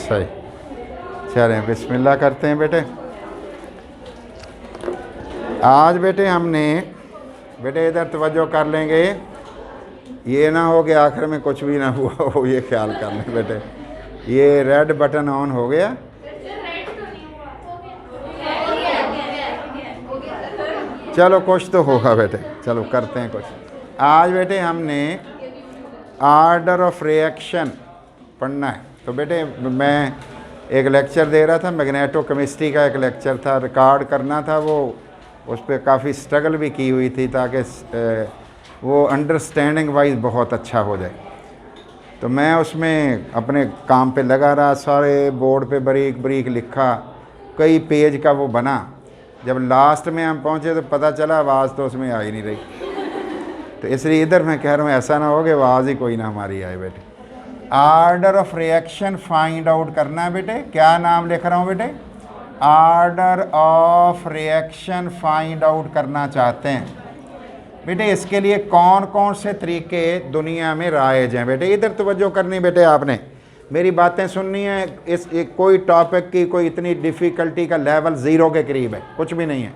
सही। चलें बिस्मिल्लाह करते हैं बेटे। आज बेटे हमने बेटे इधर तवज्जो कर लेंगे, ये ना हो कि आखिर में कुछ भी ना हुआ हो, ये ख्याल कर लें बेटे। ये रेड बटन ऑन हो गया, चलो कुछ तो होगा बेटे, चलो करते हैं कुछ। आज बेटे हमने आर्डर ऑफ रिएक्शन पढ़ना है। तो बेटे मैं एक लेक्चर दे रहा था, मैग्नेटो केमिस्ट्री का एक लेक्चर था, रिकॉर्ड करना था, वो उस पर काफ़ी स्ट्रगल भी की हुई थी ताकि वो अंडरस्टैंडिंग वाइज बहुत अच्छा हो जाए। तो मैं उसमें अपने काम पे लगा रहा, सारे बोर्ड पे बारीक बारीक लिखा, कई पेज का वो बना। जब लास्ट में हम पहुँचे तो पता चला आवाज़ तो उसमें आ ही नहीं रही। तो इसलिए इधर मैं कह रहा हूँ ऐसा ना हो कि आवाज़ ही कोई ना हमारी आए बेटे। Order of reaction find out करना है बेटे। क्या नाम लिख रहा हूँ बेटे? Order of reaction find out करना चाहते हैं बेटे। इसके लिए कौन कौन से तरीके दुनिया में राइज हैं बेटे? इधर तवज्जो करनी बेटे, आपने मेरी बातें सुननी है। कोई टॉपिक की कोई इतनी डिफ़िकल्टी का लेवल ज़ीरो के करीब है, कुछ भी नहीं है।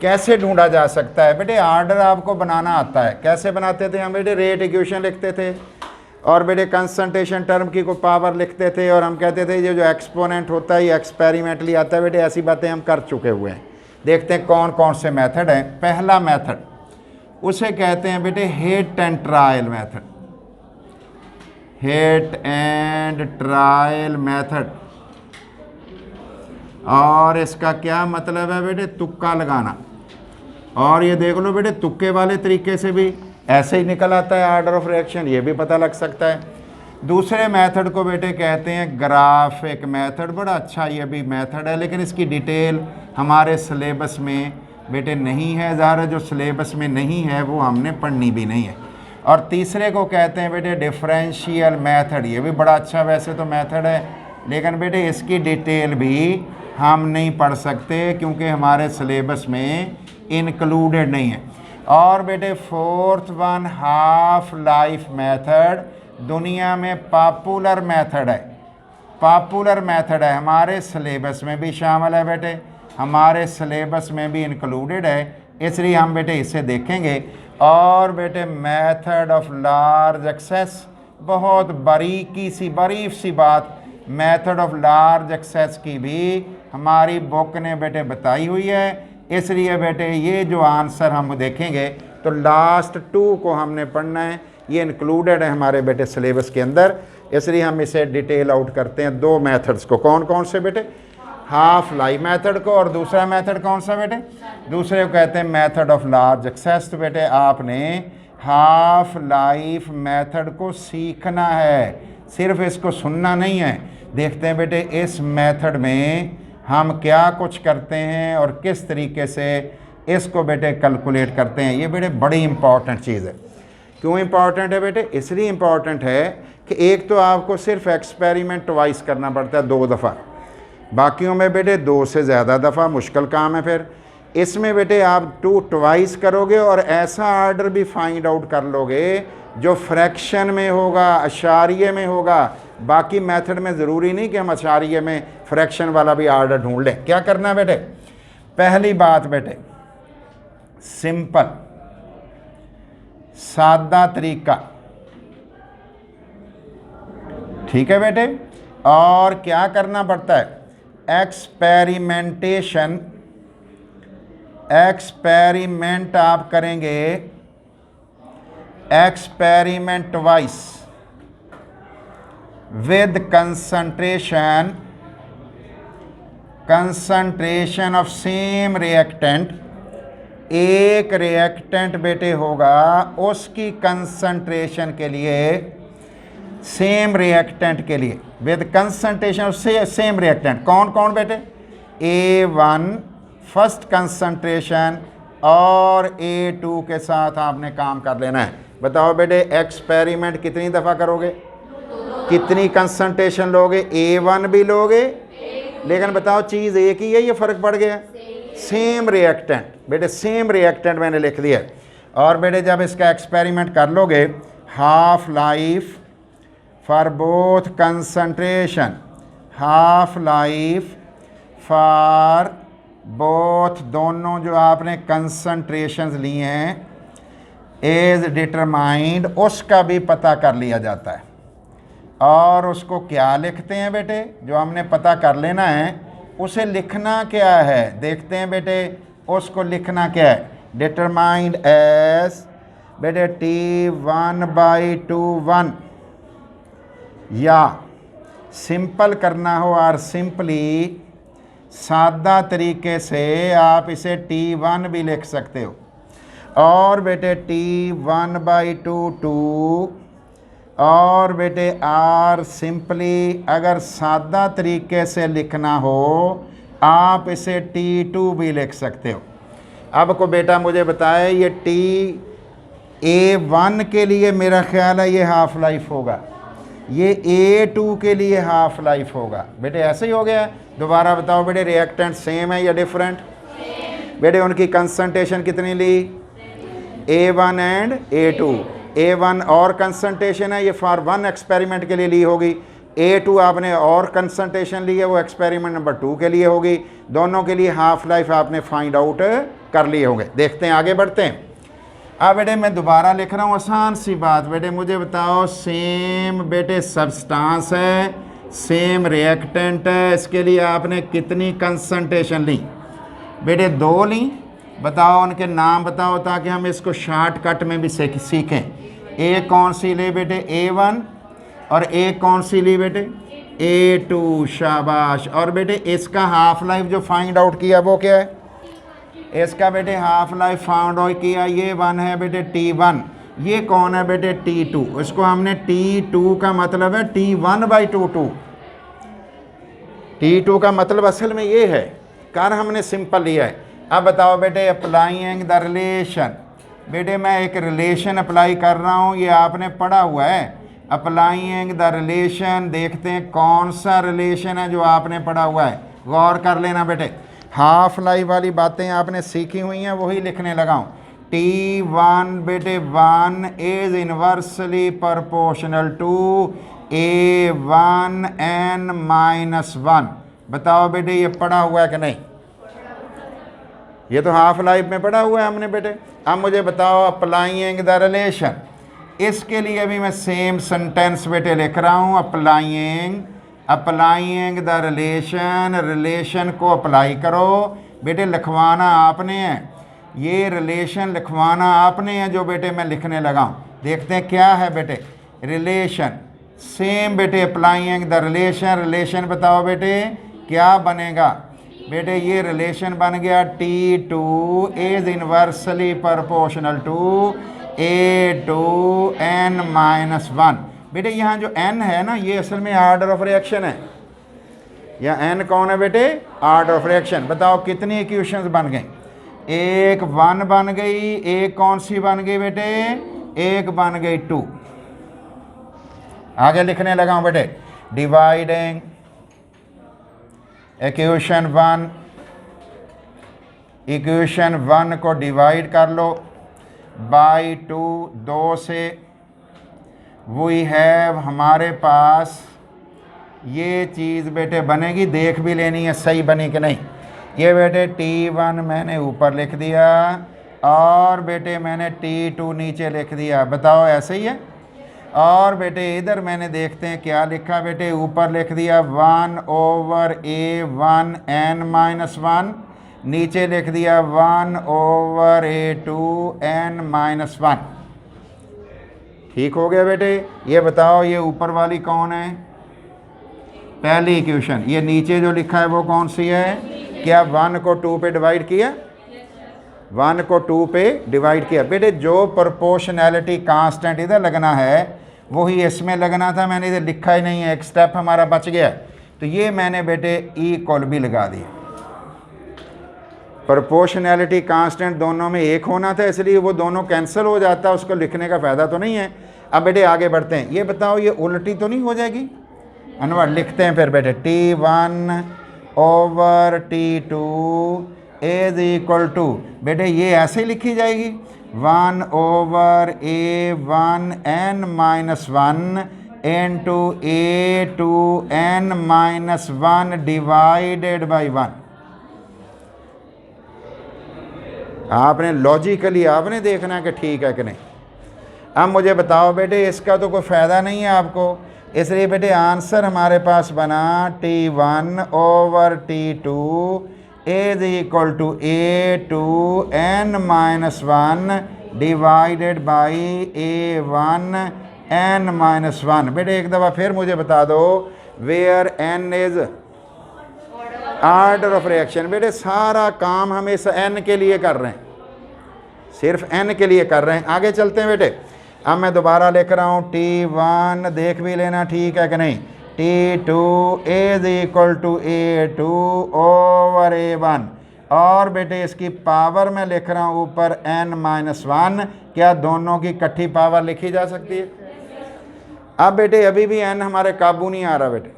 कैसे ढूंढा जा सकता है बेटे? आर्डर आपको बनाना आता है। कैसे बनाते थे हम बेटे? रेट इक्वेशन लिखते थे और बेटे कंसंट्रेशन टर्म की कोई पावर लिखते थे और हम कहते थे ये जो एक्सपोनेंट होता है ये एक्सपेरिमेंटली आता है बेटे। ऐसी बातें हम कर चुके हुए हैं। देखते हैं कौन कौन से मेथड हैं। पहला मेथड उसे कहते हैं बेटे hit and trial method. Hit and trial method. और इसका क्या मतलब है बेटे? तुक्का लगाना। और ये देख लो बेटे, तुक्के वाले तरीके से भी ऐसे ही निकल आता है आर्डर ऑफ रिएक्शन, ये भी पता लग सकता है। दूसरे मेथड को बेटे कहते हैं ग्राफिक मेथड। बड़ा अच्छा ये भी मेथड है, लेकिन इसकी डिटेल हमारे सिलेबस में बेटे नहीं है। ज़ाहिर जो सिलेबस में नहीं है वो हमने पढ़नी भी नहीं है। और तीसरे को कहते हैं बेटे डिफरेंशियल मेथड। ये भी बड़ा अच्छा वैसे तो मेथड है, लेकिन बेटे इसकी डिटेल भी हम नहीं पढ़ सकते क्योंकि हमारे सिलेबस में इंक्लूडेड नहीं है। और बेटे fourth one half life method दुनिया में पॉपुलर मेथड है। पॉपुलर मेथड है, हमारे सिलेबस में भी शामिल है बेटे, हमारे सिलेबस में भी इंक्लूडेड है, इसलिए हम बेटे इसे देखेंगे। और बेटे मेथड ऑफ लार्ज एक्सेस, बहुत बरीक सी बात मेथड ऑफ लार्ज एक्सेस की भी हमारी बुक ने बेटे बताई हुई है। इसलिए बेटे ये जो आंसर हम देखेंगे तो लास्ट टू को हमने पढ़ना है, ये इंक्लूडेड है हमारे बेटे सिलेबस के अंदर। इसलिए हम इसे डिटेल आउट करते हैं दो मेथड्स को। कौन कौन से बेटे? हाफ लाइफ मेथड को, और दूसरा मेथड कौन सा बेटे? दूसरे को कहते हैं मेथड ऑफ लार्ज एक्सेस। तो बेटे आपने हाफ लाइफ मेथड को सीखना है, सिर्फ इसको सुनना नहीं है। देखते हैं बेटे इस मेथड में हम क्या कुछ करते हैं और किस तरीके से इसको बेटे कैलकुलेट करते हैं। ये बेटे बड़ी इंपॉर्टेंट चीज़ है। क्यों इंपॉर्टेंट है बेटे? इसलिए इंपॉर्टेंट है कि एक तो आपको सिर्फ एक्सपेरिमेंट ट्वाइस करना पड़ता है, 2 दफ़ा। बाकियों में बेटे 2 से ज़्यादा दफ़ा मुश्किल काम है। फिर इसमें बेटे आप 2 ट्वाइस करोगे और ऐसा आर्डर भी फाइंड आउट कर लोगे जो फ्रैक्शन में होगा, अशारिये में होगा। बाकी मेथड में ज़रूरी नहीं कि हम अशारिये में फ्रैक्शन वाला भी आर्डर ढूंढ लें। क्या करना बेटे? पहली बात बेटे सिंपल सादा तरीका, ठीक है बेटे। और क्या करना पड़ता है? एक्सपेरिमेंटेशन। एक्सपेरिमेंट आप करेंगे experiment wise with concentration of same reactant. एक रिएक्टेंट बेटे होगा, उसकी कंसंट्रेशन के लिए, सेम रिएक्टेंट के लिए with concentration of same reactant. कौन कौन बेटे? A1 फर्स्ट कंसंट्रेशन और A2 के साथ आपने काम कर लेना है। बताओ बेटे एक्सपेरिमेंट कितनी दफ़ा करोगे? कितनी कंसंट्रेशन लोगे? A1 भी लोगे, लेकिन बताओ चीज़ एक ही है, ये फ़र्क पड़ गया? सेम रिएक्टेंट बेटे, सेम रिएक्टेंट मैंने लिख दिया। और बेटे जब इसका एक्सपेरिमेंट कर लोगे, half life for both concentration half life for both, दोनों जो आपने कंसंट्रेशंस लिए हैं, इज डिटरमाइंड, उसका भी पता कर लिया जाता है। और उसको क्या लिखते हैं बेटे, जो हमने पता कर लेना है उसे लिखना क्या है, देखते हैं बेटे उसको लिखना क्या है। डिटरमाइंड एज बेटे T1/2 या सिंपल करना हो और सिंपली सादा तरीके से आप इसे T1 भी लिख सकते हो। और बेटे T1/2 और बेटे आर सिंपली अगर सादा तरीके से लिखना हो आप इसे T2 भी लिख सकते हो। अब को बेटा मुझे बताए ये A1 के लिए मेरा ख्याल है ये हाफ लाइफ होगा, ये A2 के लिए हाफ लाइफ होगा। बेटे ऐसे ही हो गया। दोबारा बताओ बेटे रिएक्टेंट सेम है या डिफरेंट? बेटे उनकी कंसंट्रेशन कितनी ली? A1 and A2। A1 और कंसंट्रेशन है, ये फॉर 1 एक्सपेरिमेंट के लिए ली होगी। A2 आपने और कंसंट्रेशन ली है, वो एक्सपेरिमेंट नंबर 2 के लिए होगी। दोनों के लिए हाफ लाइफ आपने फाइंड आउट कर लिए होंगे। देखते हैं आगे बढ़ते हैं। अब बेटे मैं दोबारा लिख रहा हूँ, आसान सी बात। बेटे मुझे बताओ सेम बेटे सब्सटेंस है, सेम रिएक्टेंट है, इसके लिए आपने कितनी कंसंट्रेशन ली? बेटे 2 ली। बताओ उनके नाम बताओ ताकि हम इसको शॉर्टकट में भी सीखें। ए कौन सी ले बेटे? A1। और ए कौन सी ली बेटे? A2। शाबाश। और बेटे इसका हाफ लाइफ जो फाइंड आउट किया वो क्या है? इसका बेटे हाफ लाइफ फाउंड आउट किया, ये 1 है बेटे T1। ये कौन है बेटे? T2। इसको हमने T2 का मतलब है T1/2। T2 का मतलब असल में ये है, कार हमने सिंपल लिया है। अब बताओ बेटे अप्लाइंग द रिलेशन। बेटे मैं एक रिलेशन अप्लाई कर रहा हूँ, ये आपने पढ़ा हुआ है। अप्लाइंग द रिलेशन, देखते हैं कौन सा रिलेशन है जो आपने पढ़ा हुआ है। गौर कर लेना बेटे, हाफ लाइफ वाली बातें आपने सीखी हुई हैं वही लिखने लगाऊं। T1 बेटे 1 is inversely proportional to A1n-1। बताओ बेटे ये पढ़ा हुआ है कि नहीं? ये तो हाफ लाइफ में पढ़ा हुआ है हमने बेटे। अब मुझे बताओ अप्लाइंग द रिलेशन, इसके लिए भी मैं सेम सेंटेंस बेटे लिख रहा हूँ। अप्लाइंग द रिलेशन, रिलेशन को अप्लाई करो। बेटे लिखवाना आपने है, ये रिलेशन लिखवाना आपने है जो बेटे मैं लिखने लगा हूँ। देखते हैं क्या है बेटे रिलेशन। सेम बेटे अप्लाइंग द रिलेशन, रिलेशन बताओ बेटे क्या बनेगा? बेटे ये रिलेशन बन गया T2 is inversely proportional to A2n-1। बेटे यहाँ जो n है ना, ये असल में आर्डर ऑफ रिएक्शन है। या n कौन है बेटे? Order of reaction. बताओ कितनी इक्वेशंस बन गई? एक 1 बन गई, एक कौन सी बन गई बेटे? एक बन गई 2। आगे लिखने लगा हूँ बेटे, डिवाइडिंग इक्वेशन 1 को डिवाइड कर लो बाई 2, 2 से। वी हैव, हमारे पास ये चीज़ बेटे बनेगी, देख भी लेनी है सही बनी कि नहीं। ये बेटे T1 मैंने ऊपर लिख दिया और बेटे मैंने T2 नीचे लिख दिया। बताओ ऐसे ही है? और बेटे इधर मैंने देखते हैं क्या लिखा बेटे, ऊपर लिख दिया 1/A1n-1, नीचे लिख दिया 1/A2n-1। ठीक हो गया बेटे। ये बताओ ये ऊपर वाली कौन है? पहली इक्वेशन। ये नीचे जो लिखा है वो कौन सी है? क्या 1 को 2 पे डिवाइड किया? 1 को 2 पे डिवाइड किया। बेटे जो प्रोपोर्शनैलिटी कांस्टेंट इधर लगना है वही इसमें लगना था, मैंने इधर लिखा ही नहीं है, एक स्टेप हमारा बच गया। तो ये मैंने बेटे इक्वल भी लगा दिया। प्रोपोर्शनैलिटी कांस्टेंट दोनों में एक होना था, इसलिए वो दोनों कैंसिल हो जाता, उसको लिखने का फ़ायदा तो नहीं है। अब बेटे आगे बढ़ते हैं। ये बताओ ये उल्टी तो नहीं हो जाएगी? अनवर लिखते हैं फिर बेटे T1/T2 इज इक्वल टू, बेटे ये ऐसे ही लिखी जाएगी 1/A1n-1 into A2n-1 divided by 1। आपने लॉजिकली आपने देखना है कि ठीक है कि नहीं। अब मुझे बताओ बेटे, इसका तो कोई फ़ायदा नहीं है आपको, इसलिए बेटे आंसर हमारे पास बना T1/T2 is equal to A2n-1 divided by A1n-1। बेटे एक दफ़ा फिर मुझे बता दो, where n is order of reaction. बेटे सारा काम हम इस n के लिए कर रहे हैं, सिर्फ n के लिए कर रहे हैं। आगे चलते हैं बेटे। अब मैं दोबारा लिख रहा हूँ T1, देख भी लेना ठीक है कि नहीं, T2 is equal to A2/A1, और बेटे इसकी पावर मैं लिख रहा हूँ ऊपर n-1। क्या दोनों की इकट्ठी पावर लिखी जा सकती है? अब बेटे अभी भी n हमारे काबू नहीं आ रहा बेटे।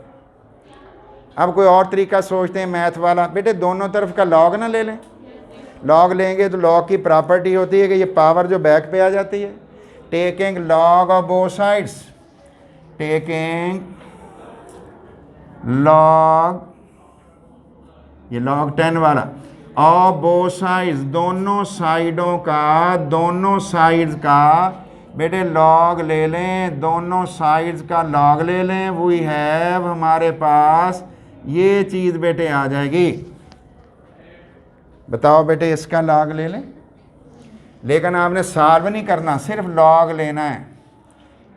अब कोई और तरीका सोचते हैं मैथ वाला। बेटे दोनों तरफ का लॉग ना ले लें, लॉग लेंगे तो लॉग की प्रॉपर्टी होती है कि ये पावर जो बैक पे आ जाती है। Taking log of both sides, taking log, ये log 10 वाला, ऑफ बोथ साइड्स, दोनों साइडों का बेटे लॉग ले लें, दोनों साइड्स का लॉग ले लें। वी हैव, हमारे पास ये चीज़ बेटे आ जाएगी। बताओ बेटे इसका लॉग ले लें, लेकिन आपने सॉल्व नहीं करना, सिर्फ लॉग लेना है।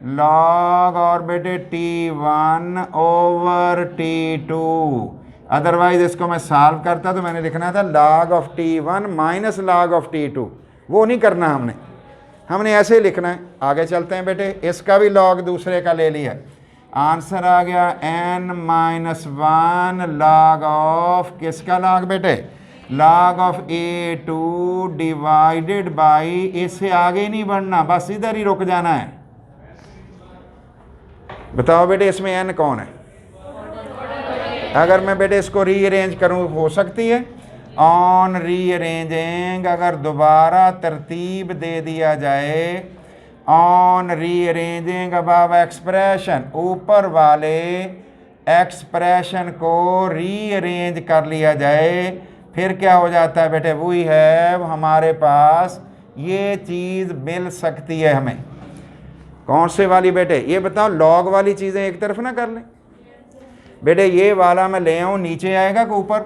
लॉग और बेटे T1/T2, अदरवाइज इसको मैं सॉल्व करता तो मैंने लिखना था log of T1 minus log of T2। वो नहीं करना हमने ऐसे ही लिखना है। आगे चलते हैं बेटे, इसका भी लॉग दूसरे का ले लिया, आंसर आ गया n-1 log ऑफ, किसका लॉग बेटे, log of A2 divided by, इससे आगे ही नहीं बढ़ना, बस इधर ही रुक जाना है। बताओ बेटे इसमें n कौन है? अगर मैं बेटे इसको रीअरेंज करूं हो सकती है। ऑन रीअरेंजिंग, अगर दोबारा तरतीब दे दिया जाए, ऑन रीअरेंजिंग अबव एक्सप्रेशन, ऊपर वाले एक्सप्रेशन को रीअरेंज कर लिया जाए, फिर क्या हो जाता है बेटे, वी हैव, हमारे पास ये चीज़ मिल सकती है हमें। कौन से वाली बेटे? ये बताओ, लॉग वाली चीज़ें एक तरफ ना कर लें बेटे। ये वाला मैं ले आऊँ, नीचे आएगा कि ऊपर?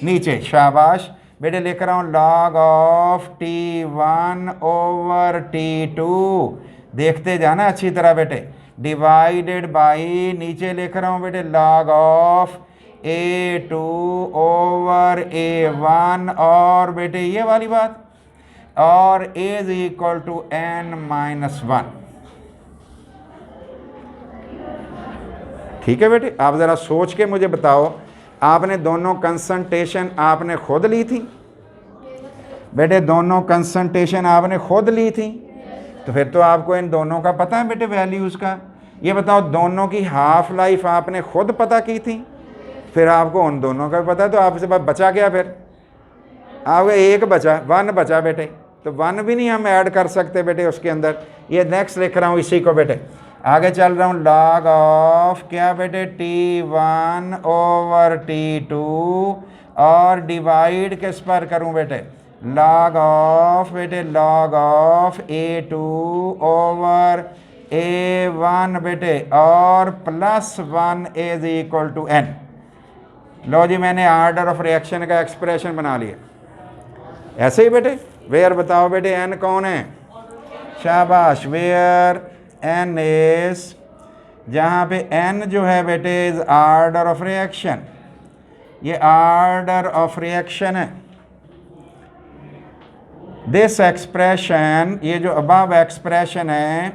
नीचे, शाबाश बेटे। लिख रहा हूँ log ऑफ T1/T2, देखते जाना अच्छी तरह बेटे, डिवाइडेड बाई, नीचे लिख रहा हूँ बेटे log ऑफ A2/A1, और बेटे ये वाली बात, और इज इक्वल टू n-1। ठीक है बेटे, आप ज़रा सोच के मुझे बताओ, आपने दोनों कंसंट्रेशन आपने खुद ली थी बेटे, दोनों कंसंट्रेशन आपने खुद ली थी, तो फिर तो आपको इन दोनों का पता है बेटे वैल्यूज़ का। ये बताओ, दोनों की हाफ लाइफ आपने खुद पता की थी, फिर आपको उन दोनों का भी पता है, तो आपसे बचा क्या? फिर आपका एक बचा, 1 बचा बेटे, तो 1 भी नहीं हम ऐड कर सकते बेटे उसके अंदर। ये नेक्स्ट लिख रहा हूँ इसी को बेटे, आगे चल रहा हूँ। log ऑफ क्या बेटे, T1/T2, और डिवाइड किस पर करूँ बेटे, log ऑफ बेटे, log ऑफ A2/A1 बेटे, और +1 इज इक्वल टू n। लो जी, मैंने ऑर्डर ऑफ रिएक्शन का एक्सप्रेशन बना लिया ऐसे ही बेटे। वेयर बताओ बेटे n कौन है? शाबाश, वेयर n इज, जहाँ पे n जो है बेटे इज ऑर्डर ऑफ रिएक्शन, ये ऑर्डर ऑफ रिएक्शन है। दिस एक्सप्रेशन, ये जो अबव एक्सप्रेशन है,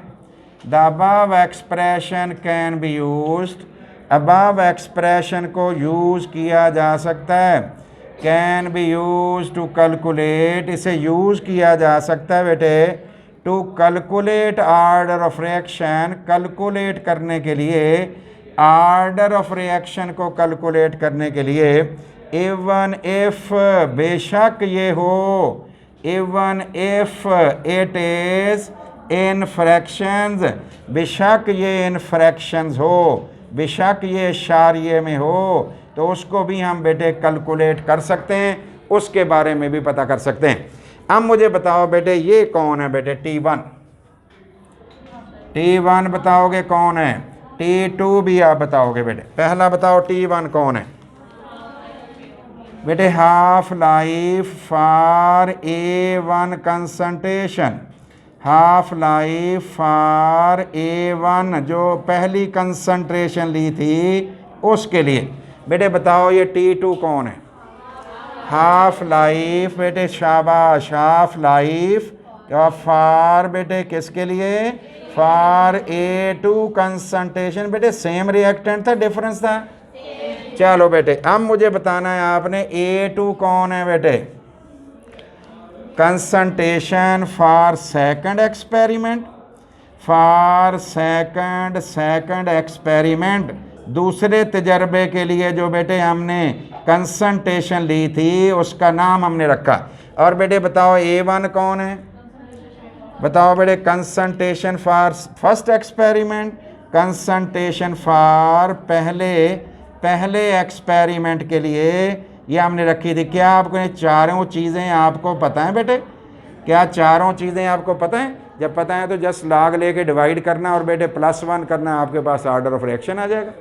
the above expression can be used, above expression को यूज़ किया जा सकता है, can be use to calculate, इसे यूज़ किया जा सकता है बेटे to calculate order of reaction, calculate करने के लिए, ऑर्डर ऑफ रिएक्शन को कैलकुलेट करने के लिए। इवन इफ, बेशक ये हो, even if it is in fractions, बेशक ये इन फ्रैक्शंस हो, बेशक ये इशारिये में हो, तो उसको भी हम बेटे कैलकुलेट कर सकते हैं, उसके बारे में भी पता कर सकते हैं। अब मुझे बताओ बेटे ये कौन है बेटे T1, T1 बताओगे कौन है, T2 भी आप बताओगे बेटे। पहला बताओ T1 कौन है बेटे, half life for A1 concentration, half life for A1 जो पहली कंसंट्रेशन ली थी उसके लिए। बेटे बताओ ये T2 कौन है, हाफ लाइफ बेटे, शाबाश, हाफ लाइफ फॉर बेटे किसके लिए, फॉर A2 कंसंट्रेशन। बेटे सेम रिएक्टेंट था, डिफरेंस था। चलो बेटे अब मुझे बताना है आपने A2 कौन है बेटे, concentration for second experiment, for second experiment, दूसरे तजर्बे के लिए जो बेटे हमने कंसंट्रेशन ली थी उसका नाम हमने रखा। और बेटे बताओ A1 कौन है, बताओ बेटे, concentration for first experiment, concentration for पहले एक्सपेरिमेंट के लिए ये हमने रखी थी। क्या आपको ये चारों चीज़ें आपको पता है बेटे, क्या चारों चीज़ें आपको पता है? जब पता है तो जस्ट लॉग लेके डिवाइड करना और बेटे +1 करना, आपके पास ऑर्डर ऑफ रिएक्शन आ जाएगा।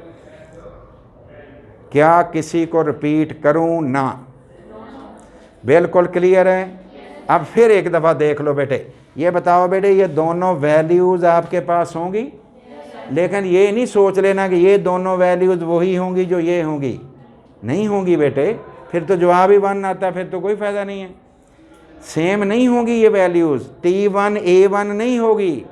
क्या किसी को रिपीट करूं ना? बिल्कुल क्लियर है। अब फिर एक दफ़ा देख लो बेटे, ये बताओ बेटे ये दोनों वैल्यूज़ आपके पास होंगी, लेकिन ये नहीं सोच लेना कि ये दोनों वैल्यूज़ वही होंगी जो ये होंगी, नहीं होंगी बेटे, फिर तो जवाब ही 1 आता है, फिर तो कोई फ़ायदा नहीं है। सेम नहीं होगी ये वैल्यूज़, T1 A1 नहीं होगी,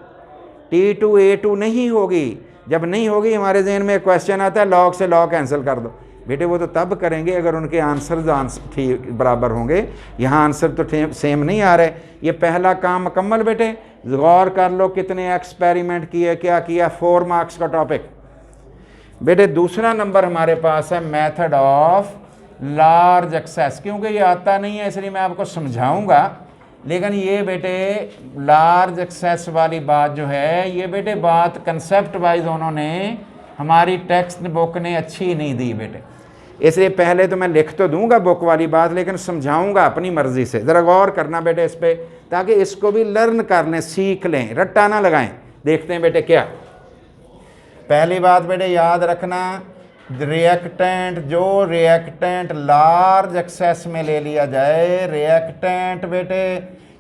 T2 A2 नहीं होगी। जब नहीं होगी हमारे जहन में क्वेश्चन आता है लॉग से लॉग कैंसिल कर दो। बेटे वो तो तब करेंगे अगर उनके आंसर ठीक बराबर होंगे, यहाँ आंसर तो सेम नहीं आ रहे। ये पहला काम मुकम्मल बेटे। गौर कर लो कितने एक्सपेरिमेंट किए, क्या किया, 4 मार्क्स का टॉपिक। बेटे दूसरा नंबर हमारे पास है मेथड ऑफ लार्ज एक्सेस। क्योंकि ये आता नहीं है इसलिए मैं आपको समझाऊंगा, लेकिन ये बेटे लार्ज एक्सेस वाली बात जो है, ये बेटे बात कंसेप्ट वाइज उन्होंने हमारी टेक्स्ट बुक ने अच्छी नहीं दी बेटे, इसलिए पहले तो मैं लिख तो दूंगा बुक वाली बात, लेकिन समझाऊंगा अपनी मर्जी से। ज़रा गौर करना बेटे इस पर, ताकि इसको भी लर्न कर लें, सीख लें, रट्टा ना लगाएं। देखते हैं बेटे क्या। पहली बात बेटे याद रखना, रिएक्टेंट जो रिएक्टेंट लार्ज एक्सेस में ले लिया जाए, रिएक्टेंट बेटे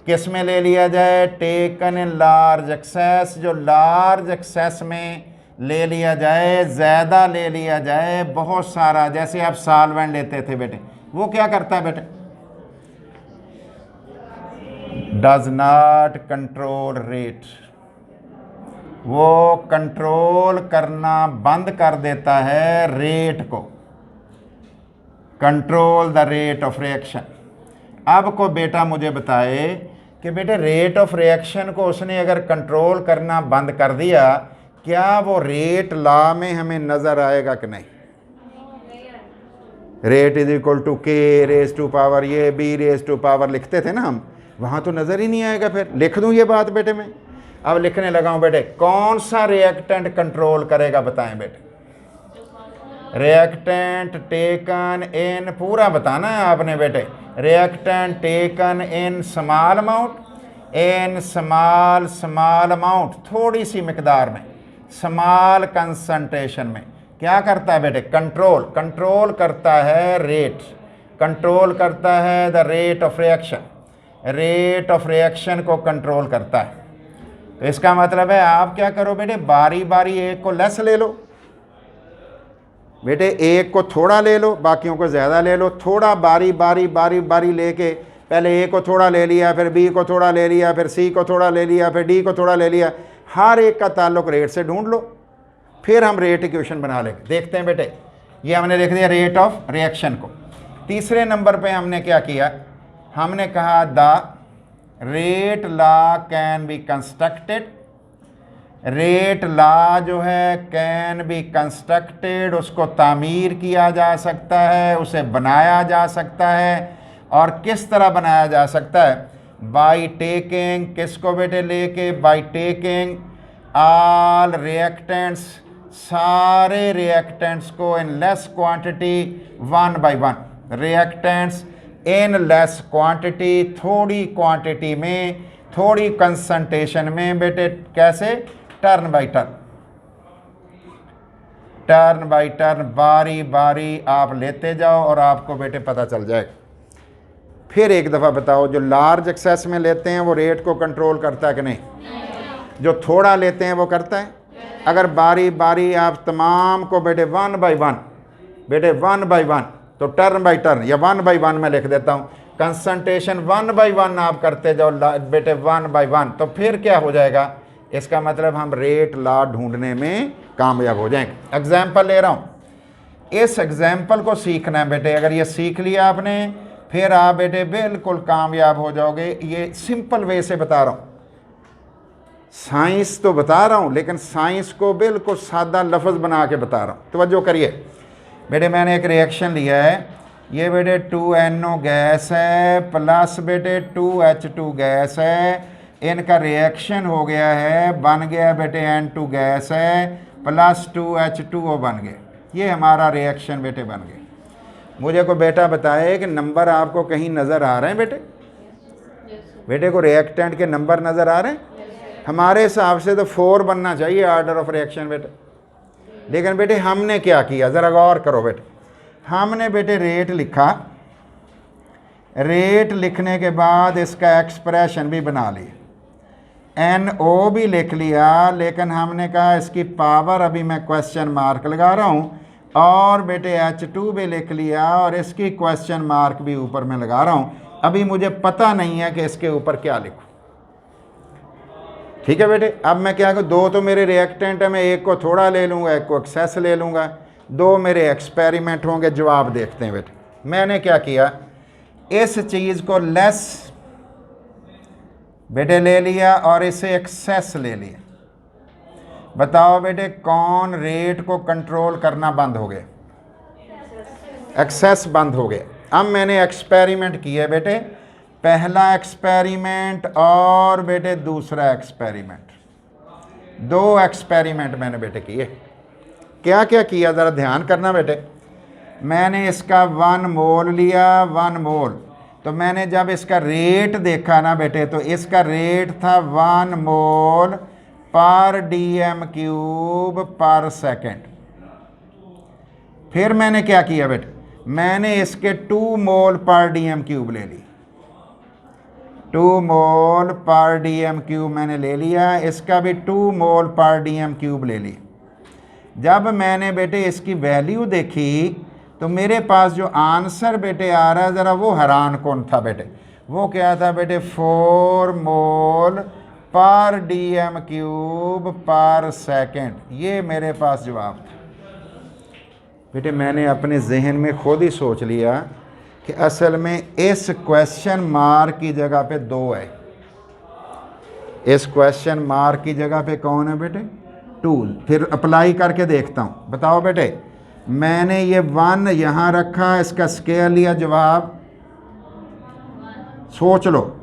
किस में ले लिया जाए, टेकन इन लार्ज एक्सेस, जो लार्ज एक्सेस में ले लिया जाए, ज़्यादा ले लिया जाए, बहुत सारा, जैसे आप सॉल्वेंट लेते थे बेटे, वो क्या करता है बेटे, डज नॉट कंट्रोल रेट, वो कंट्रोल करना बंद कर देता है रेट को, control the rate of reaction. अब को बेटा मुझे बताए कि बेटे रेट ऑफ रिएक्शन को उसने अगर कंट्रोल करना बंद कर दिया, क्या वो रेट लॉ में हमें नज़र आएगा कि नहीं? रेट इज इक्वल टू के रेज टू पावर ये बी रेज टू पावर लिखते थे ना हम, वहाँ तो नज़र ही नहीं आएगा। फिर लिख दूँ ये बात बेटे मैं, अब लिखने लगा हूँ बेटे। कौन सा रिएक्टेंट कंट्रोल करेगा बताएं बेटे? रिएक्टेंट टेकन इन, पूरा बताना है आपने बेटे, reactant taken in small amount, in small amount, थोड़ी सी मिकदार में, स्मॉल कंसंट्रेशन में, क्या करता है बेटे? कंट्रोल करता है रेट, कंट्रोल करता है the rate of reaction, rate of reaction को कंट्रोल करता है। तो इसका मतलब है आप क्या करो बेटे, बारी बारी एक को लेस ले लो बेटे, एक को थोड़ा ले लो, बाकियों को ज़्यादा ले लो, थोड़ा बारी बारी लेके पहले ए को थोड़ा ले लिया, फिर बी को थोड़ा ले लिया, फिर सी को थोड़ा ले लिया, फिर डी को थोड़ा ले लिया, हर एक का ताल्लुक रेट से ढूंढ लो, फिर हम रेट इक्वेशन बना लेंगे। देखते हैं बेटे, ये हमने लिख दिया रेट ऑफ रिएक्शन को। तीसरे नंबर पे हमने क्या किया, हमने कहा the rate law can be constructed, rate law जो है कैन बी कंस्ट्रक्टेड, उसको तामीर किया जा सकता है, उसे बनाया जा सकता है। और किस तरह बनाया जा सकता है? बाई टेकिंग, किसको बेटे लेके, बाई टेकिंग ऑल रिएक्टेंट्स, सारे रिएक्टेंट्स को in less quantity, one by one, reactants in less quantity, थोड़ी क्वांटिटी में, थोड़ी कंसंट्रेशन में बेटे, कैसे, turn by turn, turn by turn, बारी बारी आप लेते जाओ और आपको बेटे पता चल जाएगा। फिर एक दफ़ा बताओ, जो लार्ज एक्सेस में लेते हैं वो रेट को कंट्रोल करता है कि नहीं? जो थोड़ा लेते हैं वो करता है? अगर बारी बारी आप तमाम को बेटे वन बाय वन, बेटे वन बाय वन, तो टर्न बाय टर्न या वन बाय वन मैं लिख देता हूँ, कंसंट्रेशन वन बाय वन आप करते जाओ बेटे वन बाय वन, तो फिर क्या हो जाएगा? इसका मतलब हम रेट लॉ ढूंढने में कामयाब हो जाएंगे। एग्जाम्पल ले रहा हूँ, इस एग्जाम्पल को सीखना है बेटे। अगर ये सीख लिया आपने, फिर आप बेटे बिल्कुल कामयाब हो जाओगे। ये सिंपल वे से बता रहा हूँ, साइंस तो बता रहा हूँ, लेकिन साइंस को बिल्कुल सादा लफ्ज़ बना के बता रहा हूँ। तवज्जो करिए बेटे, मैंने एक रिएक्शन लिया है, ये बेटे 2NO गैस है प्लस बेटे 2H2 गैस है, इनका रिएक्शन हो गया है, बन गया बेटे N2 गैस है प्लस 2H2O बन गए। ये हमारा रिएक्शन बेटे बन गए। मुझे को बेटा बताए कि नंबर आपको कहीं नज़र आ रहे हैं बेटे? बेटे को रिएक्टेंट के नंबर नज़र आ रहे हैं? हमारे हिसाब से तो 4 बनना चाहिए ऑर्डर ऑफ रिएक्शन बेटे, लेकिन बेटे हमने क्या किया, ज़रा गौर करो बेटे। हमने बेटे रेट लिखा, रेट लिखने के बाद इसका एक्सप्रेशन भी बना लिया, NO भी लिख लिया, लेकिन हमने कहा इसकी पावर, अभी मैं क्वेश्चन मार्क लगा रहा हूँ, और बेटे H2 भी लिख लिया और इसकी क्वेश्चन मार्क भी ऊपर में लगा रहा हूँ। अभी मुझे पता नहीं है कि इसके ऊपर क्या लिखूँ। ठीक है बेटे, अब मैं क्या करूँ, दो तो मेरे रिएक्टेंट है, मैं एक को थोड़ा ले लूँगा, एक को एक्सेस ले लूँगा, दो मेरे एक्सपेरिमेंट होंगे। जवाब देखते हैं बेटे। मैंने क्या किया, इस चीज़ को लेस बेटे ले लिया और इसे एक्सेस ले लिया। बताओ बेटे कौन रेट को कंट्रोल करना बंद हो गया? एक्सेस बंद हो गया। अब मैंने एक्सपेरिमेंट किए बेटे, पहला एक्सपेरिमेंट और बेटे दूसरा एक्सपेरिमेंट, दो एक्सपेरिमेंट मैंने बेटे किए। क्या क्या किया ज़रा ध्यान करना बेटे। मैंने इसका 1 मोल लिया, 1 मोल, तो मैंने जब इसका रेट देखा ना बेटे, तो इसका रेट था 1 मोल पर dm³ पर सेकेंड। फिर मैंने क्या किया बेटे, मैंने इसके 2 मोल पर dm³ ले ली, 2 मोल पर dm³ मैंने ले लिया, इसका भी 2 मोल पर dm³ ले लिया। जब मैंने बेटे इसकी वैल्यू देखी, तो मेरे पास जो आंसर बेटे आ रहा है, ज़रा वो हैरान कौन था बेटे। वो क्या था बेटे, 4 मोल पर dm³ पर सेकेंड। ये मेरे पास जवाब था बेटे। मैंने अपने जहन में खुद ही सोच लिया कि असल में इस क्वेश्चन मार्क की जगह पे 2 है। इस क्वेश्चन मार्क की जगह पे कौन है बेटे, 2। फिर अप्लाई करके देखता हूँ। बताओ बेटे, मैंने ये 1 यहाँ रखा, इसका स्केयर लिया, जवाब सोच लो।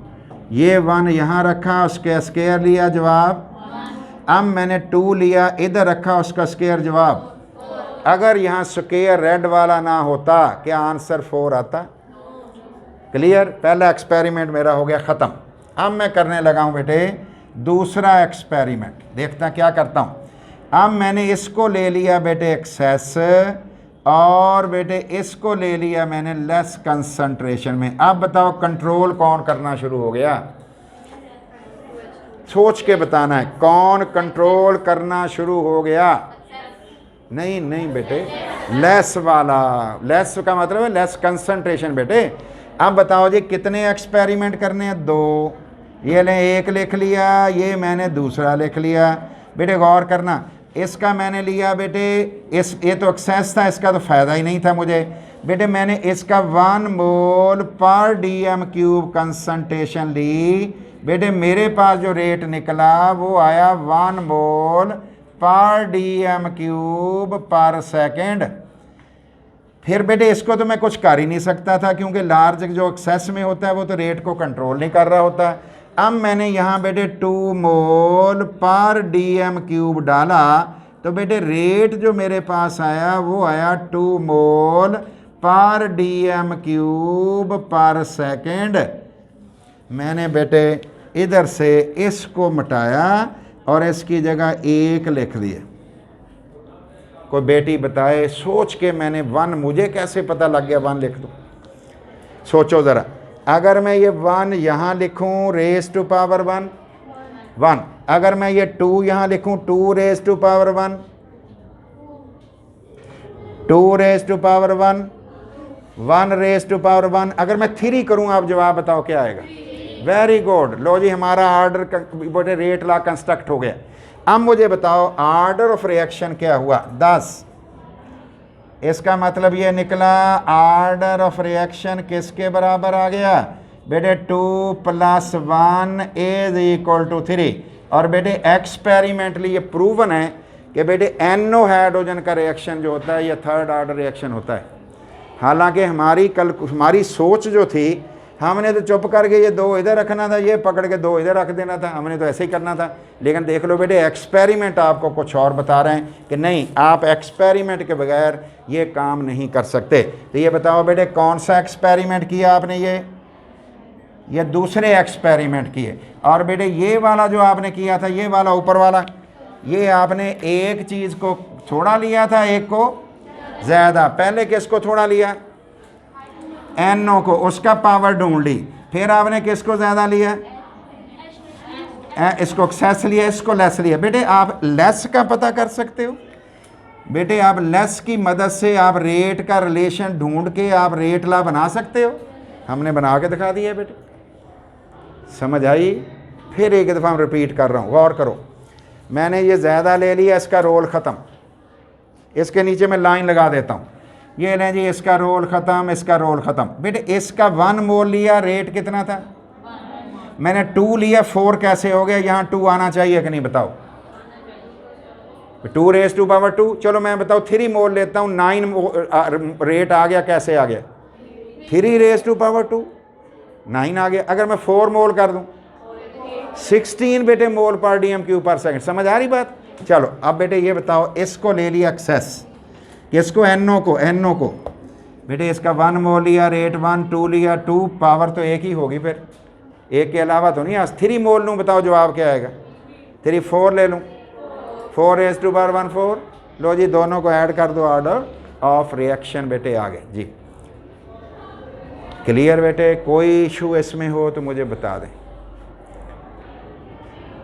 ये 1 यहाँ रखा, उसका स्केयर लिया, जवाब। अब मैंने 2 लिया, इधर रखा, उसका स्केयर, जवाब। अगर यहाँ स्केयर रेड वाला ना होता, क्या आंसर 4 आता? क्लियर। पहला एक्सपेरिमेंट मेरा हो गया ख़त्म। अब मैं करने लगा हूँ बेटे दूसरा एक्सपेरिमेंट। देखता क्या करता हूँ। अब मैंने इसको ले लिया बेटे एक्सेस, और बेटे इसको ले लिया मैंने लेस कंसंट्रेशन में। अब बताओ कंट्रोल कौन करना शुरू हो गया? सोच के बताना है, कौन कंट्रोल करना शुरू हो गया? नहीं नहीं बेटे, लेस वाला। लेस का मतलब है लेस कंसंट्रेशन बेटे। अब बताओ जी कितने एक्सपेरिमेंट करने हैं? 2। ये ले एक लिख लिया, ये मैंने दूसरा लिख लिया। बेटे गौर करना, इसका मैंने लिया बेटे ये तो एक्सेस था, इसका तो फ़ायदा ही नहीं था मुझे। बेटे मैंने इसका 1 मोल पर dm³ कंसंट्रेशन ली। बेटे मेरे पास जो रेट निकला वो आया 1 मोल पर dm³ पर सेकेंड। फिर बेटे इसको तो मैं कुछ कर ही नहीं सकता था, क्योंकि लार्ज जो एक्सेस में होता है वो तो रेट को कंट्रोल नहीं कर रहा होता। अब मैंने यहाँ बेटे 2 मोल पर dm³ डाला, तो बेटे रेट जो मेरे पास आया वो आया 2 मोल पर dm³ पर सेकेंड। मैंने बेटे इधर से इसको मिटाया और इसकी जगह 1 लिख दिया। कोई बेटी बताए, सोच के मैंने 1, मुझे कैसे पता लग गया 1 लिख दूँ? सोचो ज़रा, अगर मैं ये 1 यहाँ लिखूँ रेज़ टू पावर 1, अगर मैं ये 2 यहाँ लिखूँ 2 raise to power 1, 2 raise to power 1 raise to power 1, अगर मैं 3 करूँ, आप जवाब बताओ क्या आएगा? Very good. लो जी, हमारा आर्डर बेटे रेट ला कंस्ट्रक्ट हो गया। अब मुझे बताओ आर्डर ऑफ रिएक्शन क्या हुआ? 10। इसका मतलब ये निकला आर्डर ऑफ रिएक्शन किसके बराबर आ गया बेटे? 2 + 1 = 3। और बेटे एक्सपेरिमेंटली ये प्रूवन है कि बेटे NO हाइड्रोजन का रिएक्शन जो होता है ये 3rd ऑर्डर रिएक्शन होता है। हालांकि हमारी सोच जो थी, हमने तो चुप करके ये 2 इधर रखना था, ये पकड़ के 2 इधर रख देना था, हमने तो ऐसे ही करना था। लेकिन देख लो बेटे, एक्सपेरिमेंट आपको कुछ और बता रहे हैं कि नहीं, आप एक्सपेरिमेंट के बगैर ये काम नहीं कर सकते। तो ये बताओ बेटे, कौन सा एक्सपेरिमेंट किया आपने? ये दूसरे एक्सपेरिमेंट किए। और बेटे ये वाला जो आपने किया था, ये वाला ऊपर वाला, ये आपने एक चीज़ को थोड़ा लिया था, एक को ज़्यादा। पहले किसको थोड़ा लिया? NO को, उसका पावर ढूंढ ली। फिर आपने किसको ज़्यादा लिया? इसको एक्सेस लिया, इसको लेस लिया। बेटे आप लेस का पता कर सकते हो। बेटे आप लेस की मदद से आप रेट का रिलेशन ढूंढ के आप रेट ला बना सकते हो। हमने बना के दिखा दिया बेटे, समझ आई? फिर एक दफ़ा हम रिपीट कर रहा हूँ, गौर करो। मैंने ये ज़्यादा ले लिया, इसका रोल ख़त्म। इसके नीचे मैं लाइन लगा देता हूँ, ये लें जी, इसका रोल ख़त्म, इसका रोल ख़त्म। बेटे इसका 1 मोल लिया, रेट कितना था? मैंने 2 लिया, 4 कैसे हो गया? यहाँ 2 आना चाहिए कि नहीं बताओ? 2 रेज़ टू पावर 2। चलो मैं बताऊँ 3 मोल लेता हूँ, 9 रेट आ गया। कैसे आ गया? 3 रेज़ टू पावर 2, 9 आ गया। अगर मैं 4 मोल कर दूँ, 16 बेटे मोल पर dm³ पर सेकेंड। समझ आ रही बात? चलो अब बेटे ये बताओ, इसको ले लिया एक्सेस, किसको? NO को। बेटे इसका 1 मोल लिया, रेट 1, 2 लिया, 2 पावर तो एक ही होगी, फिर एक के अलावा तो नहीं। आज 3 मोल लूँ, बताओ जवाब क्या आएगा? 3 4 ले लूँ, 4 रेज़ टू पावर 1 4। लो जी, दोनों को ऐड कर दो, ऑर्डर ऑफ रिएक्शन बेटे आ गए जी। क्लियर बेटे? कोई इशू इसमें हो तो मुझे बता दें।